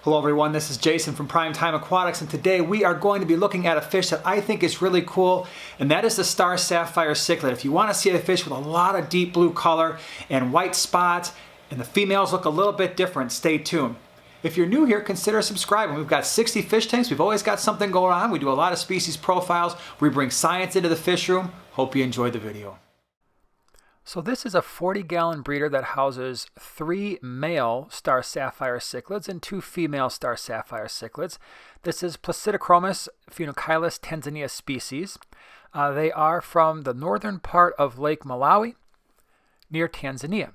Hello everyone, this is Jason from Primetime Aquatics, and today we are going to be looking at a fish that I think is really cool, and that is the Star Sapphire Cichlid. If you want to see a fish with a lot of deep blue color and white spots, and the females look a little bit different, stay tuned. If you're new here, consider subscribing. We've got 60 fish tanks. We've always got something going on. We do a lot of species profiles. We bring science into the fish room. Hope you enjoyed the video. So this is a 40-gallon breeder that houses 3 male Star Sapphire Cichlids and 2 female Star Sapphire Cichlids. This is Placidochromis phenochilus Tanzania species. They are from the northern part of Lake Malawi near Tanzania.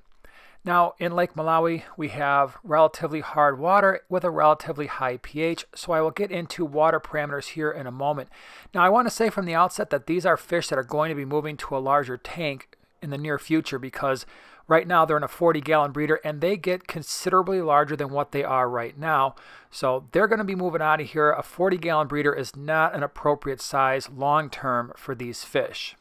Now in Lake Malawi we have relatively hard water with a relatively high pH, so I will get into water parameters here in a moment. Now I want to say from the outset that these are fish that are going to be moving to a larger tank in the near future, because right now they're in a 40-gallon breeder and they get considerably larger than what they are right now. So they're going to be moving out of here. A 40-gallon breeder is not an appropriate size long-term for these fish.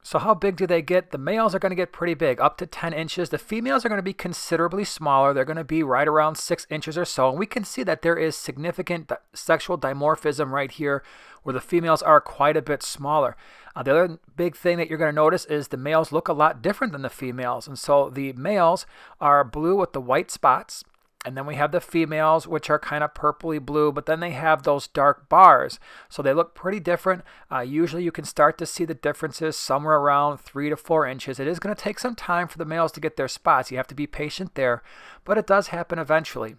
So how big do they get? The males are going to get pretty big, up to 10 inches. The females are going to be considerably smaller. They're going to be right around 6 inches or so. And we can see that there is significant sexual dimorphism right here, where the females are quite a bit smaller. The other big thing that you're going to notice is the males look a lot different than the females. And so the males are blue with the white spots. And then we have the females, which are kind of purpley blue, but then they have those dark bars. So they look pretty different. Usually you can start to see the differences somewhere around 3 to 4 inches. It is going to take some time for the males to get their spots. You have to be patient there, but it does happen eventually.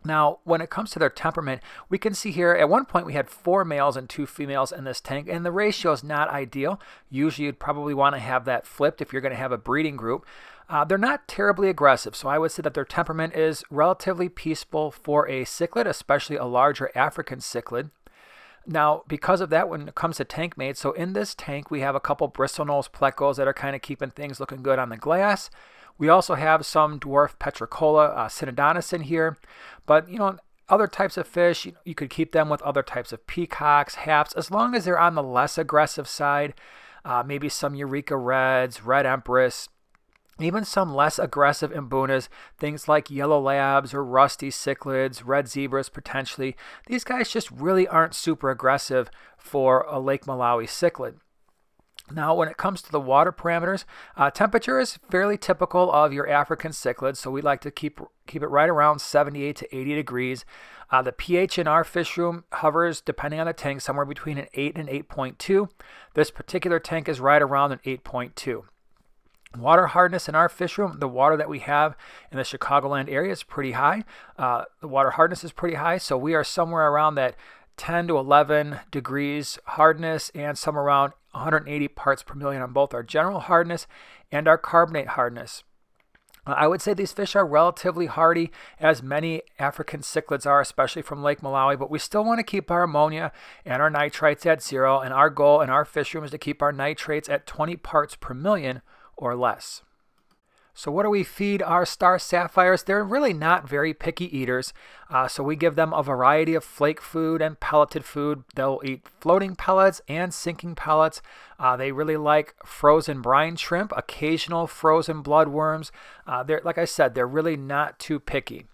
Now, when it comes to their temperament, we can see here at one point we had 4 males and 2 females in this tank, and the ratio is not ideal. Usually you'd probably want to have that flipped if you're going to have a breeding group. They're not terribly aggressive, so I would say that their temperament is relatively peaceful for a cichlid, especially a larger African cichlid. Now, because of that, when it comes to tank mates, so in this tank we have a couple bristlenose plecos that are kind of keeping things looking good on the glass. We also have some dwarf Petricola synodontis in here, but other types of fish, you could keep them with other types of peacocks, haps, as long as they're on the less aggressive side. Maybe some Eureka Reds, Red Empress, even some less aggressive imbunas, things like yellow labs or rusty cichlids, red zebras potentially. These guys just really aren't super aggressive for a Lake Malawi cichlid. Now, when it comes to the water parameters, temperature is fairly typical of your African cichlids, so we like to keep it right around 78 to 80 degrees. The pH in our fish room hovers, depending on the tank, somewhere between an 8 and 8.2. This particular tank is right around an 8.2. Water hardness in our fish room, the water that we have in the Chicagoland area is pretty high. The water hardness is pretty high, so we are somewhere around that 10 to 11 degrees hardness and somewhere around 180 parts per million on both our general hardness and our carbonate hardness. I would say these fish are relatively hardy, as many African cichlids are, especially from Lake Malawi, but we still want to keep our ammonia and our nitrates at 0, and our goal in our fish room is to keep our nitrates at 20 parts per million or less. So what do we feed our Star Sapphires? They're really not very picky eaters, so we give them a variety of flake food and pelleted food. They'll eat floating pellets and sinking pellets. They really like frozen brine shrimp, occasional frozen bloodworms. Like I said, they're really not too picky.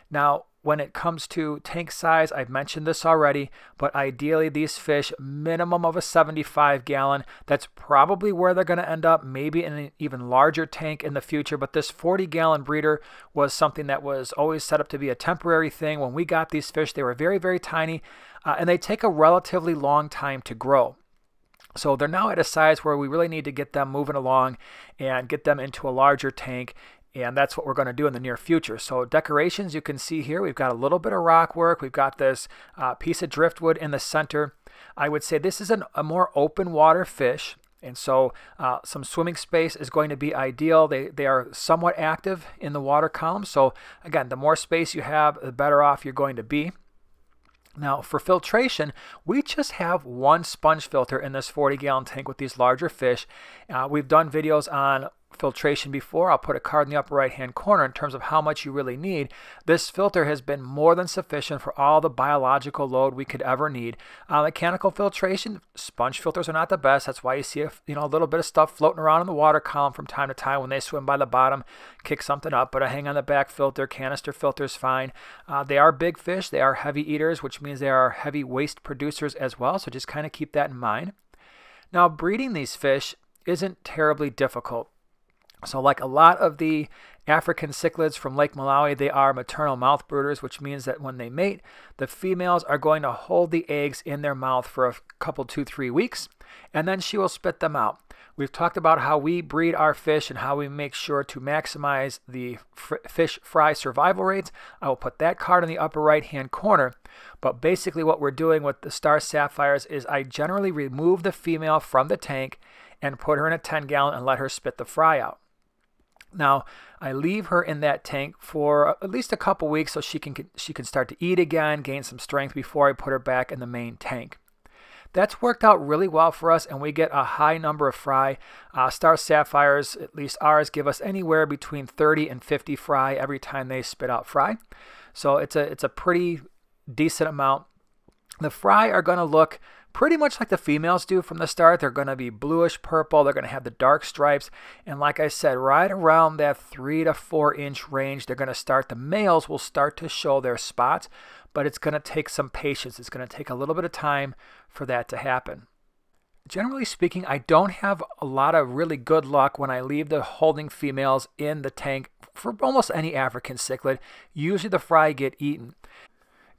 Now, when it comes to tank size, I've mentioned this already, but ideally these fish, minimum of a 75-gallon. That's probably where they're going to end up, maybe in an even larger tank in the future, but this 40-gallon breeder was something that was always set up to be a temporary thing. When we got these fish, they were very, very tiny, and they take a relatively long time to grow. So they're now at a size where we really need to get them moving along and get them into a larger tank. And that's what we're going to do in the near future. So decorations, you can see here, we've got a little bit of rock work. We've got this piece of driftwood in the center. I would say this is a more open water fish. And so some swimming space is going to be ideal. They are somewhat active in the water column. So again, the more space you have, the better off you're going to be. Now for filtration, we just have one sponge filter in this 40-gallon tank with these larger fish. We've done videos on filtration before. I'll put a card in the upper right hand corner in terms of how much you really need. This filter has been more than sufficient for all the biological load we could ever need. Mechanical filtration, sponge filters are not the best. That's why you see a little bit of stuff floating around in the water column from time to time when they swim by the bottom, kick something up. But a hang on the back filter, canister filter is fine. They are big fish. They are heavy eaters, which means they are heavy waste producers as well. So just kind of keep that in mind. Now, breeding these fish isn't terribly difficult. So like a lot of the African cichlids from Lake Malawi, they are maternal mouth brooders, which means that when they mate, the females are going to hold the eggs in their mouth for a couple, 2-3 weeks, and then she will spit them out. We've talked about how we breed our fish and how we make sure to maximize the fish fry survival rates. I will put that card in the upper right hand corner. But basically what we're doing with the Star Sapphires is I generally remove the female from the tank and put her in a 10-gallon and let her spit the fry out. Now, I leave her in that tank for at least a couple weeks so she can start to eat again, gain some strength before I put her back in the main tank. That's worked out really well for us, and we get a high number of fry. Star Sapphires, at least ours, give us anywhere between 30 and 50 fry every time they spit out fry. So it's a pretty decent amount. The fry are going to look pretty much like the females do from the start. They're going to be bluish purple. They're going to have the dark stripes. And like I said, right around that 3 to 4 inch range, they're going to start, the males will start to show their spots, but it's going to take some patience. It's going to take a little bit of time for that to happen. Generally speaking, I don't have a lot of really good luck when I leave the holding females in the tank for almost any African cichlid. Usually the fry get eaten.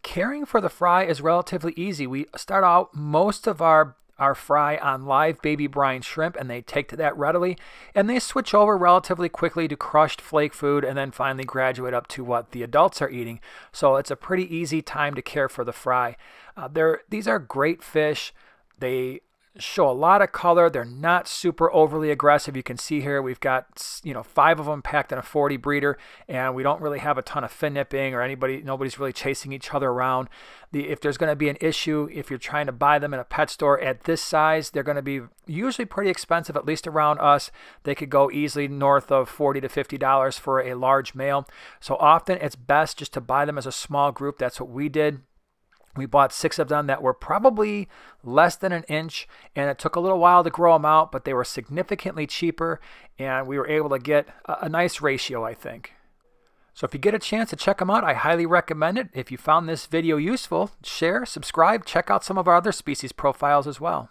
Caring for the fry is relatively easy. We start out most of our fry on live baby brine shrimp, and they take to that readily, and they switch over relatively quickly to crushed flake food and then finally graduate up to what the adults are eating. So it's a pretty easy time to care for the fry. These are great fish. They show a lot of color. They're not super overly aggressive. You can see here we've got 5 of them packed in a 40 breeder, and we don't really have a ton of fin nipping or nobody's really chasing each other around. If there's going to be an issue, if you're trying to buy them in a pet store at this size, they're going to be usually pretty expensive, at least around us. They could go easily north of $40 to $50 for a large male. So often it's best just to buy them as a small group. That's what we did. We bought 6 of them that were probably less than an inch, and it took a little while to grow them out, but they were significantly cheaper, and we were able to get a nice ratio, I think. So if you get a chance to check them out, I highly recommend it. If you found this video useful, share, subscribe, check out some of our other species profiles as well.